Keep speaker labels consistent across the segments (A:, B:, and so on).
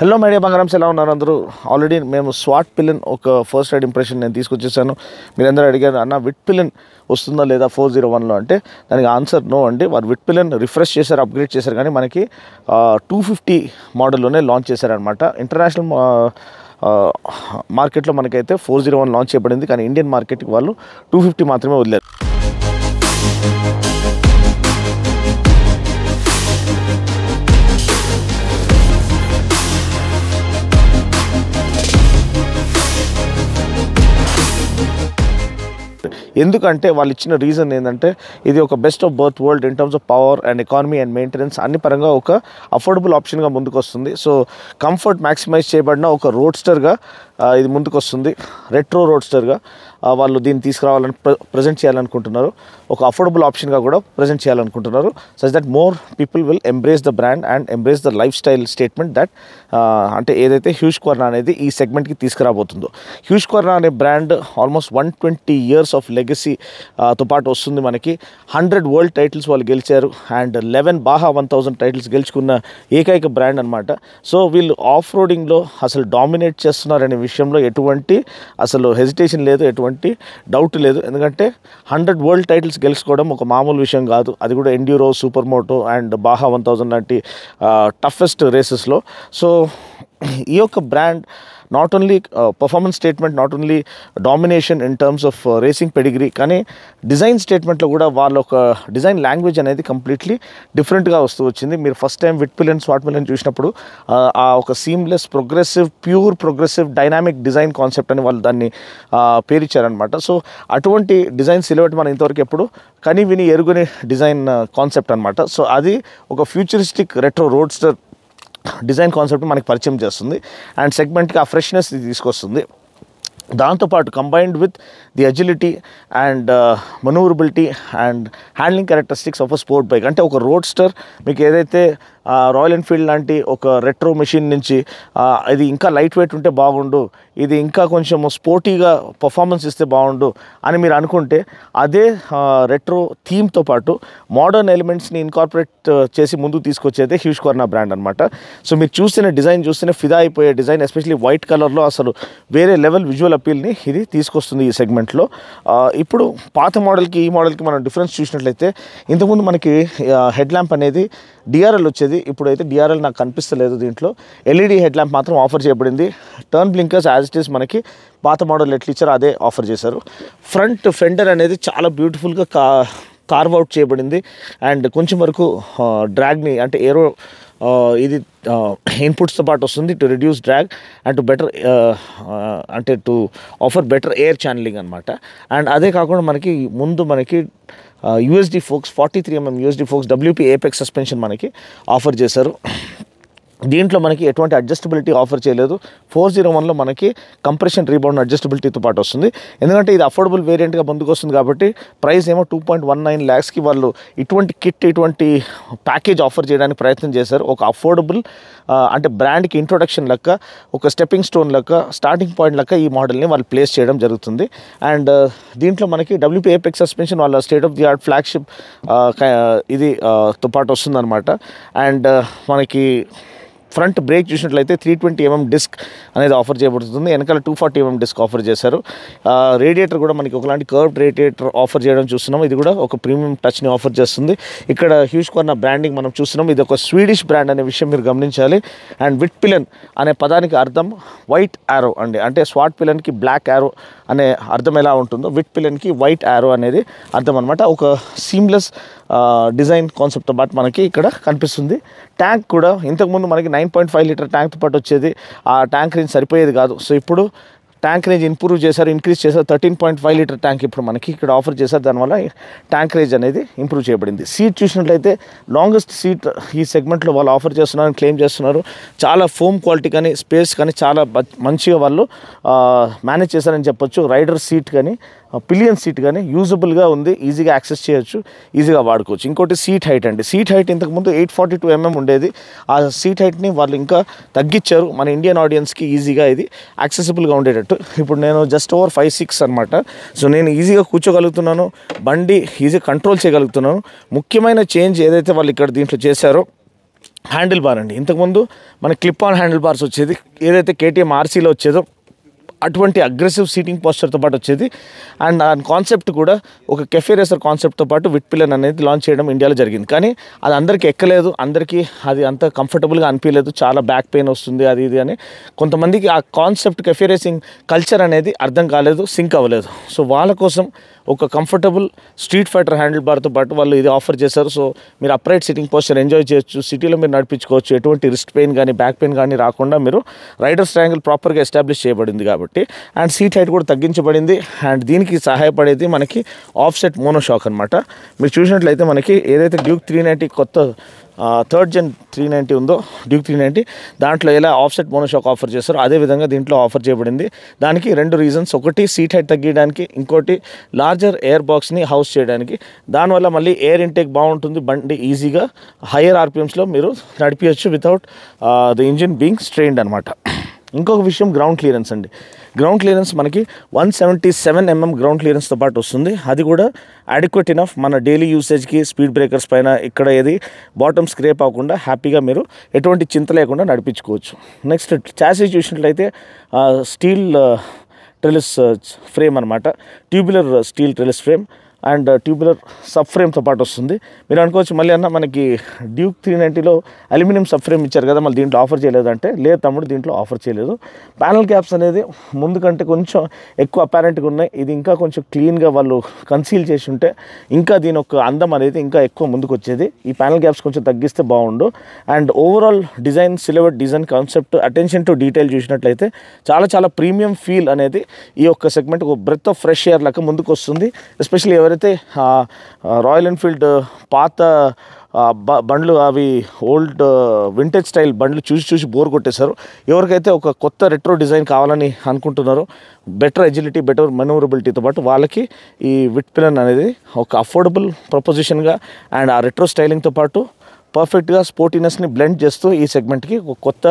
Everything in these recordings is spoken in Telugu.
A: హలో మీడియా బంగారమ్స్ ఎలా ఉన్నారు అందరూ? ఆల్రెడీ మేము స్వాట్ పిలిన్ ఒక ఫస్ట్ రైడ్ ఇంప్రెషన్ నేను తీసుకొచ్చేసాను. మీరందరూ అడిగారు అన్న విట్ పిలిన్ వస్తుందా లేదా 401లో అంటే దానికి ఆన్సర్ నో అండి. వారు విట్ పిలిన్ రిఫ్రెష్ చేశారు, అప్గ్రేడ్ చేశారు, కానీ మనకి 250 మోడల్లోనే లాంచ్ చేశారనమాట. ఇంటర్నేషనల్ మార్కెట్లో మనకైతే 401 లాంచ్ చేయబడింది, కానీ ఇండియన్ మార్కెట్కి వాళ్ళు 250 మాత్రమే వదిలేరు. ఎందుకంటే వాళ్ళు ఇచ్చిన రీజన్ ఏంటంటే ఇది ఒక best of birth world in terms of power and economy and maintenance అన్ని పరంగా ఒక అఫోర్డబుల్ ఆప్షన్గా ముందుకు వస్తుంది. సో కంఫర్ట్ మ్యాక్సిమైజ్ చేయబడిన ఒక రోడ్స్టర్గా ఇది ముందుకు వస్తుంది. రెట్రో రోడ్స్టర్గా వాళ్ళు దీన్ని తీసుకురావాలని ప్రజెంట్ చేయాలనుకుంటున్నారు. ఒక అఫోర్డబుల్ ఆప్షన్గా కూడా ప్రజెంట్ చేయాలనుకుంటున్నారు. Such that more people will embrace the brand and embrace the life style statement that అంటే ఏదైతే హ్యూస్క్వర్నా అనేది ఈ సెగ్మెంట్కి తీసుకురాబోతుందో. హ్యూస్క్వర్నా అనే బ్రాండ్ ఆల్మోస్ట్ 120 years ఆఫ్ లెగసీతో పాటు వస్తుంది. మనకి 100 వరల్డ్ టైటిల్స్ వాళ్ళు గెలిచారు అండ్ 11 బాహా 1000 టైటిల్స్ గెలుచుకున్న ఏకైక బ్రాండ్ అనమాట. సో వీళ్ళు ఆఫ్ రోడింగ్లో అసలు డామినేట్ చేస్తున్నారనే విషయంలో ఎటువంటి అసలు హెజిటేషన్ లేదు, ఎటువంటి డౌట్ లేదు. ఎందుకంటే 100 వరల్డ్ టైటిల్స్ గెలుచుకోవడం ఒక మామూలు విషయం కాదు, అది కూడా enduro, super moto and Baja 1000 లాంటి టఫెస్ట్ రేసెస్లో. సో ఈ యొక్క brand not only performance statement, not only domination in terms of racing pedigree, కానీ డిజైన్ స్టేట్మెంట్లో కూడా వాళ్ళ ఒక డిజైన్ లాంగ్వేజ్ అనేది కంప్లీట్లీ డిఫరెంట్గా వస్తూ వచ్చింది. మీరు first time VIT pilin, swat pilin చూసినప్పుడు ఆ ఒక seamless progressive, pure progressive dynamic design concept అని వాళ్ళు దాన్ని పేరిచ్చారనమాట. సో అటువంటి డిజైన్ సిలబెట్ మనం ఇంతవరకు ఎప్పుడు కని విని ఎరుగుని డిజైన్ కాన్సెప్ట్ అనమాట. సో అది ఒక futuristic retro roadster design concept మనకి పరిచయం చేస్తుంది అండ్ సెగ్మెంట్కి ఆ ఫ్రెష్నెస్ తీసుకొస్తుంది. దాంతోపాటు combined with the agility and manoeuvrability and handling characteristics of a sport bike, అంటే ఒక రోడ్స్టర్ మీకు ఏదైతే రాయల్ ఎన్ఫీల్డ్ లాంటి ఒక రెట్రో మెషిన్ నుంచి ఇది ఇంకా లైట్ వెయిట్ ఉంటే బాగుండు, ఇది ఇంకా కొంచెం స్పోర్టీగా పర్ఫార్మెన్స్ ఇస్తే బాగుండు అని మీరు అనుకుంటే అదే రెట్రో థీమ్తో పాటు మోడర్న్ ఎలిమెంట్స్ని ఇన్కార్పొరేట్ చేసి ముందుకు తీసుకొచ్చేదే హ్యూస్క్వర్నా బ్రాండ్ అనమాట. సో మీరు చూస్తేనే డిజైన్ చూస్తేనే ఫిదా అయిపోయే డిజైన్, ఎస్పెషల్లీ వైట్ కలర్లో అసలు వేరే లెవెల్ విజువల్ అపీల్ని ఇది తీసుకొస్తుంది ఈ సెగ్మెంట్లో. ఇప్పుడు పాత మోడల్కి ఈ మోడల్కి మనం డిఫరెన్స్ చూసినట్లయితే ఇంతకుముందు మనకి హెడ్ ల్యాంప్ అనేది డిఆర్ఎల్ వచ్చేది, ఇప్పుడైతే డిఆర్ఎల్ నాకు కనిపిస్తలేదు. దీంట్లో ఎల్ఈడి హెడ్ ల్యాంప్ మాత్రం ఆఫర్ చేయబడింది. Turn blinkers as it is మనకి పాత మోడల్ ఎట్లా ఇచ్చారో అదే ఆఫర్ చేశారు. ఫ్రంట్ ఫెండర్ అనేది చాలా బ్యూటిఫుల్గా కార్వ్ అవుట్ చేయబడింది అండ్ కొంచెం వరకు డ్రాగ్ని అంటే ఏరో ఇది ఇన్పుట్స్తో పాటు వస్తుంది to reduce drag and to better అంటే to offer better air channelling అనమాట. అండ్ అదే కాకుండా మనకి ముందు మనకి USD forks 43mm USD forks WP apex suspension మనకి ఆఫర్ చేశారు. దీంట్లో మనకి ఎటువంటి అడ్జస్టబిలిటీ ఆఫర్ చేయలేదు. 401లో మనకి కంప్రెషన్ రీబౌండ్ అడ్జస్టబిలిటీతో పాటు వస్తుంది. ఎందుకంటే ఇది అఫోర్డబుల్ వేరియంట్గా ముందుకు వస్తుంది కాబట్టి ప్రైస్ ఏమో 2.19 lakhsకి వాళ్ళు ఇటువంటి కిట్, ఇటువంటి ప్యాకేజ్ ఆఫర్ చేయడానికి ప్రయత్నం చేశారు. ఒక అఫోర్డబుల్ అంటే బ్రాండ్కి ఇంట్రొడక్షన్ లెక్క, ఒక స్టెప్పింగ్ స్టోన్ లెక్క, స్టార్టింగ్ పాయింట్ లెక్క ఈ మోడల్ని వాళ్ళు ప్లేస్ చేయడం జరుగుతుంది. అండ్ దీంట్లో మనకి WP ఏపెక్స్ సస్పెన్షన్ వాళ్ళ state of the art flagship ఇది తో పాటు వస్తుందన్నమాట. అండ్ మనకి ఫ్రంట్ బ్రేక్ చూసినట్లయితే 320mm డిస్క్ అనేది ఆఫర్ చేయబడుతుంది. వెనకాల 240mm డిస్క్ ఆఫర్ చేశారు. రేడియేటర్ కూడా మనకి ఒకలాంటి కర్వ్డ్ రేడియేటర్ ఆఫర్ చేయడం చూస్తున్నాం. ఇది కూడా ఒక ప్రీమియం టచ్ని ఆఫర్ చేస్తుంది. ఇక్కడ హ్యూస్క్వర్నా బ్రాండింగ్ మనం చూస్తున్నాం. ఇది ఒక స్వీడిష్ బ్రాండ్ అనే విషయం మీరు గమనించాలి. అండ్ విట్ పిలిన్ అనే పదానికి అర్థం వైట్ యారో అండి, అంటే స్వాట్ పిలిన్కి బ్లాక్ యారో అనే అర్థం ఎలా ఉంటుందో విట్ పిలిన్కి వైట్ యారో అనేది అర్థం అనమాట. ఒక సీమ్లెస్ డిజైన్ కాన్సెప్ట్తో పాటు మనకి ఇక్కడ కనిపిస్తుంది. ట్యాంక్ కూడా ఇంతకుముందు మనకి 9.5 లీటర్ ట్యాంక్తో పాటు వచ్చేది. ఆ ట్యాంక్ రేంజ్ సరిపోయేది కాదు. సో ఇప్పుడు ట్యాంక్ రేంజ్ ఇంప్రూవ్ చేశారు, ఇంక్రీజ్ చేశారు. 13.5 లీటర్ ట్యాంక్ ఇప్పుడు మనకి ఇక్కడ ఆఫర్ చేశారు. దానివల్ల ట్యాంక్ రేంజ్ అనేది ఇంప్రూవ్ చేయబడింది. సీట్ చూసినట్లయితే లాంగెస్ట్ సీట్ ఈ సెగ్మెంట్లో వాళ్ళు ఆఫర్ చేస్తున్నారని క్లెయిమ్ చేస్తున్నారు. చాలా ఫోమ్ క్వాలిటీ కానీ స్పేస్ కానీ చాలా మంచిగా వాళ్ళు మేనేజ్ చేశారని చెప్పొచ్చు. రైడర్ సీట్ కానీ పిలియన్ సీట్ కానీ యూజబుల్గా ఉంది, ఈజీగా యాక్సెస్ చేయొచ్చు, ఈజీగా వాడుకోవచ్చు. ఇంకోటి సీట్ హైట్ అండి. సీట్ హైట్ ఇంతకుముందు 842mm ఉండేది. ఆ సీట్ హైట్ని వాళ్ళు ఇంకా తగ్గించారు మన ఇండియన్ ఆడియన్స్కి ఈజీగా ఇది యాక్సెసిబుల్గా ఉండేటట్టు. ఇప్పుడు నేను జస్ట్ ఓవర్ 5'6" అనమాట. సో నేను ఈజీగా కూర్చోగలుగుతున్నాను, బండి ఈజీగా కంట్రోల్ చేయగలుగుతున్నాను. ముఖ్యమైన చేంజ్ ఏదైతే వాళ్ళు ఇక్కడ దీంట్లో చేశారో హ్యాండిల్ బార్ అండి. ఇంతకుముందు మన క్లిప్ ఆన్ హ్యాండిల్ బార్స్ వచ్చేది, ఏదైతే కేటీఎం ఆర్సీలో వచ్చేదో అటువంటి అగ్రెసివ్ సీటింగ్ పోస్చర్తో పాటు వచ్చేది. అండ్ ఆ కాన్సెప్ట్ కూడా ఒక కెఫే రేసర్ కాన్సెప్ట్తో పాటు విట్ పిల్లన్ అనేది లాంచ్ చేయడం ఇండియాలో జరిగింది. కానీ అది అందరికీ ఎక్కలేదు, అందరికీ అది అంత కంఫర్టబుల్గా అనిపించలేదు, చాలా బ్యాక్ పెయిన్ వస్తుంది అది ఇది అని. కొంతమందికి ఆ కాన్సెప్ట్ కెఫే రేసింగ్ కల్చర్ అనేది అర్థం కాలేదు, సింక్ అవ్వలేదు. సో వాళ్ళ కోసం ఒక కంఫర్టబుల్ స్ట్రీట్ ఫైటర్ హ్యాండిల్ బార్తో పాటు వాళ్ళు ఇది ఆఫర్ చేశారు. సో మీరు అప్రైట్ సిట్టింగ్ పోస్చర్ ఎంజాయ్ చేయొచ్చు, సిటీలో మీరు నడిపించుకోవచ్చు, ఎటువంటి రిస్ట్ పెయిన్ కానీ బ్యాక్ పెయిన్ కానీ రాకుండా మీరు రైడర్స్ ట్రయాంగిల్ ప్రాపర్గా ఎస్టాబ్లిష్ చేయబడింది కాబట్టి. అండ్ సీట్ హైట్ కూడా తగ్గించబడింది. అండ్ దీనికి సహాయపడేది మనకి ఆఫ్సెట్ మోనోషాక్ అనమాట. మీరు చూసినట్లయితే మనకి ఏదైతే డ్యూక్ 390 కొత్త థర్డ్ జెన్ 390 ఉందో, డ్యూక్ 390, దాంట్లో ఎలా ఆఫ్సెట్ మోనోషాక్ ఆఫర్ చేస్తారో అదేవిధంగా దీంట్లో ఆఫర్ చేయబడింది. దానికి 2 రీజన్స్, ఒకటి సీట్ హైట్ తగ్గించడానికి, ఇంకోటి లార్జర్ ఎయిర్ బాక్స్ని హౌస్ చేయడానికి. దానివల్ల మళ్ళీ ఎయిర్ ఇంటేక్ బాగుంటుంది, బండి ఈజీగా హయ్యర్ ఆర్పిఎమ్స్లో మీరు నడిపించచ్చు without the engine being strained అనమాట. ఇంకొక విషయం గ్రౌండ్ క్లియరెన్స్ అండి. గ్రౌండ్ క్లియరెన్స్ మనకి 177 mm గ్రౌండ్ క్లియరెన్స్తో పాటు వస్తుంది. అది కూడా అడిక్వేట్ ఇనఫ్ మన డైలీ యూసేజ్కి, స్పీడ్ బ్రేకర్స్ పైన ఇక్కడ ఏది బాటమ్ స్క్రేప్ అవ్వకుండా హ్యాపీగా మీరు ఎటువంటి చింత లేకుండా నడిపించుకోవచ్చు. నెక్స్ట్ చాసీ చూసినట్లయితే స్టీల్ ట్రెలిస్ ఫ్రేమ్ అనమాట, tubular steel trellis frame and tubular sub ఫ్రేమ్తో పాటు వస్తుంది. మీరు అనుకోవచ్చు మళ్ళీ అన్న మనకి డ్యూక్ 390లో అల్యూమినియం సబ్ ఫ్రేమ్ ఇచ్చారు కదా, మళ్ళీ దీంట్లో ఆఫర్ చేయలేదు అంటే, లేదు తమ్ముడు దీంట్లో ఆఫర్ చేయలేదు. ప్యానల్ క్యాప్స్ అనేది ముందు కంటే కొంచెం ఎక్కువ అపారెంట్గా ఉన్నాయి. ఇది ఇంకా కొంచెం క్లీన్గా వాళ్ళు కన్సీల్ చేసి ఉంటే ఇంకా దీని ఒక అందం అనేది ఇంకా ఎక్కువ ముందుకు వచ్చేది. ఈ ప్యానల్ క్యాప్స్ కొంచెం తగ్గిస్తే బాగుండు. And overall design, silhouette design concept, attention to detail చూసినట్లయితే చాలా చాలా ప్రీమియం ఫీల్ అనేది ఈ యొక్క సెగ్మెంట్ ఒక బ్రెత్ ఆఫ్ ఫ్రెష్ ఎయిర్ లాగా ముందుకు వస్తుంది. ఎస్పెషల్లీ ఎవరైతే రాయల్ ఎన్ఫీల్డ్ పాత బండ్లు, అవి ఓల్డ్ వింటేజ్ స్టైల్ బండ్లు చూసి బోర్ కొట్టేశారు, ఎవరికైతే ఒక కొత్త రెట్రో డిజైన్ కావాలని అనుకుంటున్నారో, బెటర్ ఎజిలిటీ, బెటర్ మనూవరబిలిటీతో పాటు వాళ్ళకి ఈ విట్ పిల్లన్ అనేది ఒక అఫోర్డబుల్ ప్రపోజిషన్గా అండ్ ఆ రెట్రో స్టైలింగ్తో పాటు పర్ఫెక్ట్గా స్పోర్టీనెస్ని బ్లెండ్ చేస్తూ ఈ సెగ్మెంట్కి ఒక కొత్త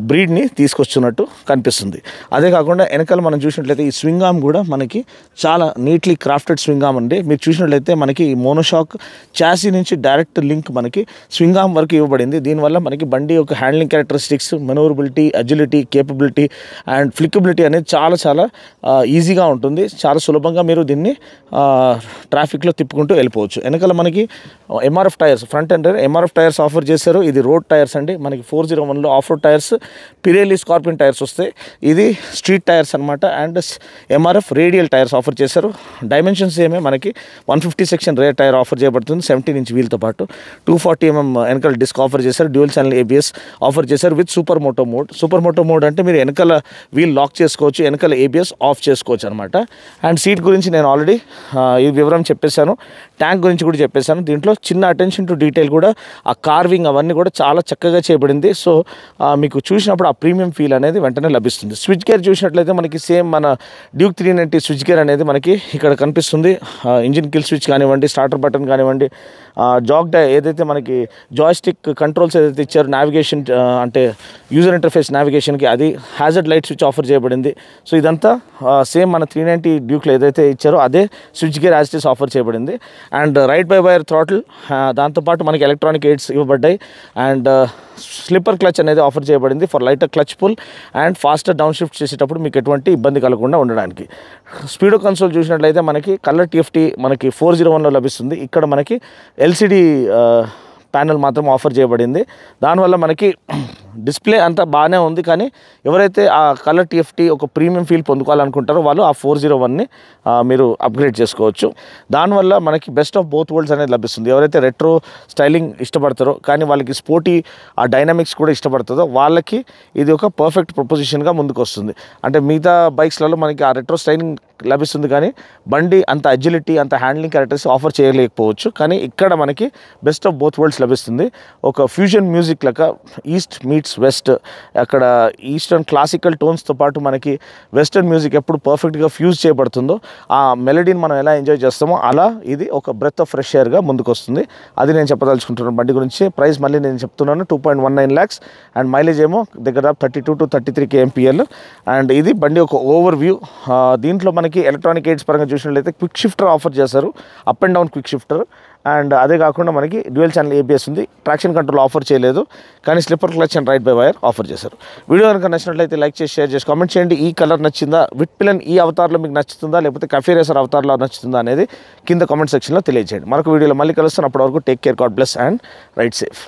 A: బ్రీడ్ని తీసుకొస్తున్నట్టు కనిపిస్తుంది. అదే కాకుండా వెనకాల మనం చూసినట్లయితే ఈ స్వింగ్ ఆర్మ్ కూడా మనకి చాలా నీట్లీ క్రాఫ్టెడ్ స్వింగ్ ఆర్మ్ అండి. మీరు చూసినట్లయితే మనకి ఈ మోనోషాక్ చాసీ నుంచి డైరెక్ట్ లింక్ మనకి స్వింగ్ ఆర్మ్ వరకు ఇవ్వబడింది. దీనివల్ల మనకి బండి యొక్క handling characteristics, manoeuvrability, agility, capability and flickability అనేది చాలా చాలా ఈజీగా ఉంటుంది. చాలా సులభంగా మీరు దీన్ని ట్రాఫిక్లో తిప్పుకుంటూ వెళ్ళిపోవచ్చు. వెనకాల మనకి MRF tyres, front and rear MRF tyres offer చేశారు. ఇది రోడ్ టైర్స్ అండి. మనకి 401లో off road tyres, Pirelli Scorpion tyres వస్తాయి. ఇది స్ట్రీట్ టైర్స్ అనమాట. And MRF radial tyres offer చేశారు. డైమెన్షన్స్ ఏమే మనకి 150 సెక్షన్ రేర్ టైర్ ఆఫర్ చేయబడుతుంది 17 ఇంచ్ వీల్తో పాటు. 240 mm వెనకాల డిస్క్ ఆఫర్ చేశారు. డ్యూయల్ ఛానల్ ఏబిఎస్ ఆఫర్ చేశారు with super moto mode. Super moto mode అంటే మీరు వెనకాల వీల్ లాక్ చేసుకోవచ్చు, వెనకాల ఏబిఎస్ ఆఫ్ చేసుకోవచ్చు అనమాట. అండ్ సీట్ గురించి నేను ఆల్రెడీ ఈ వివరం చెప్పేశాను. ట్యాంక్ గురించి కూడా చెప్పేశాను. దీంట్లో చిన్న అటెన్షన్ టు డీటెయిల్ కూడా, ఆ కార్వింగ్ అవన్నీ కూడా చాలా చక్కగా చేయబడింది. సో మీకు చూసినప్పుడు ఆ ప్రీమియం ఫీల్ అనేది వెంటనే లభిస్తుంది. స్విచ్ గేర్ చూసినట్లయితే మనకి సేమ్ మన డ్యూక్ 390 స్విచ్ గేర్ అనేది మనకి ఇక్కడ కనిపిస్తుంది. ఇంజిన్ కిల్ స్విచ్ కానివ్వండి, స్టార్టర్ బటన్ కానివ్వండి, ఏదైతే మనకి జాయ్స్టిక్ కంట్రోల్స్ ఏదైతే ఇచ్చారో నావిగేషన్ అంటే యూజర్ ఇంటర్ఫేస్ నావిగేషన్కి, అది హ్యాజర్డ్ లైట్ స్విచ్ ఆఫర్ చేయబడింది. సో ఇదంతా సేమ్ మన 390 డ్యూక్లో ఏదైతే ఇచ్చారో అదే switch gear as it is offer చేయబడింది. And ride by wire throttle, దాంతోపాటు మనకి ఎలక్ట్రానిక్ ఎయిడ్స్ ఇవ్వబడ్డాయి. అండ్ స్లిప్పర్ క్లచ్ అనేది ఆఫర్ చేయబడింది for lighter clutch pull and faster down shift చేసేటప్పుడు మీకు ఎటువంటి ఇబ్బంది కలగకుండా ఉండడానికి. స్పీడో కన్సోల్ చూసినట్లయితే మనకి కలర్ TFT మనకి 401లో లభిస్తుంది. ఇక్కడ మనకి LCD ప్యానెల్ మాత్రం ఆఫర్ చేయబడింది. దానివల్ల మనకి డిస్ప్లే అంతా బాగానే ఉంది, కానీ ఎవరైతే ఆ కలర్ TFT ఒక ప్రీమియం ఫీల్ పొందుకోవాలనుకుంటారో వాళ్ళు ఆ 401ని మీరు అప్గ్రేడ్ చేసుకోవచ్చు. దానివల్ల మనకి బెస్ట్ ఆఫ్ బోత్ వరల్డ్స్ అనేది లభిస్తుంది. ఎవరైతే రెట్రో స్టైలింగ్ ఇష్టపడతారో కానీ వాళ్ళకి స్పోర్టీ ఆ డైనమిక్స్ కూడా ఇష్టపడుతుందో వాళ్ళకి ఇది ఒక పర్ఫెక్ట్ ప్రపోజిషన్గా ముందుకు వస్తుంది. అంటే మిగతా బైక్స్లలో మనకి ఆ రెట్రో స్టైలింగ్ లభిస్తుంది, కానీ బండి అంత అజిలిటీ, అంత హ్యాండ్లింగ్ క్యారెక్టర్స్ ఆఫర్ చేయలేకపోవచ్చు. కానీ ఇక్కడ మనకి బెస్ట్ ఆఫ్ బోత్ వరల్డ్స్ లభిస్తుంది. ఒక ఫ్యూజన్ మ్యూజిక్ లెక్క ఈస్ట్ మీట్స్ వెస్ట్, అక్కడ ఈస్టర్న్ క్లాసికల్ టోన్స్తో పాటు మనకి వెస్టర్న్ మ్యూజిక్ ఎప్పుడు పర్ఫెక్ట్గా ఫ్యూజ్ చేయబడుతుందో ఆ మెలడీని మనం ఎలా ఎంజాయ్ చేస్తామో అలా ఇది ఒక బ్రెత్ ఆఫ్ ఫ్రెష్ ఎయిర్గా ముందుకు వస్తుంది. అది నేను చెప్పదలుచుకుంటున్నాను బండి గురించి. ప్రైస్ మళ్ళీ నేను చెప్తున్నాను 2.19 lakhs అండ్ మైలేజ్ ఏమో దగ్గర 32 to 33 kmpl. అండ్ ఇది బండి ఒక ఓవర్ వ్యూ. దీంట్లో మనకి ఎలక్ట్రానిక్ ఎయిడ్స్ పరంగా చూసినట్లయితే క్విక్ షిఫ్టర్ ఆఫర్ చేశారు, up and down quick shifter. And అదే కాకుండా మనకి డ్యూయల్ ఛానల్ ఏబిఎస్ ఉంది. ట్రాక్షన్ కంట్రోల్ ఆఫర్ చేయలేదు, కానీ slipper clutch and ride by wire offer చేశారు. వీడియో కనుక నచ్చినట్లయితే లైక్ చేసి షేర్ చేసి కామెంట్ చేయండి. ఈ కలర్ నచ్చిందా, విట్పిలన్ ఈ అవతార్లో మీకు నచ్చుతుందా, లేకపోతే కఫే రేసర్ అవతార్లో నచ్చుతుందా అనేది కింద కామెంట్ సెక్షన్లో తెలియజేయండి. మరొక వీడియోలో మళ్ళీ కలుస్తాను. అప్పటి వరకు take care, God bless and right safe.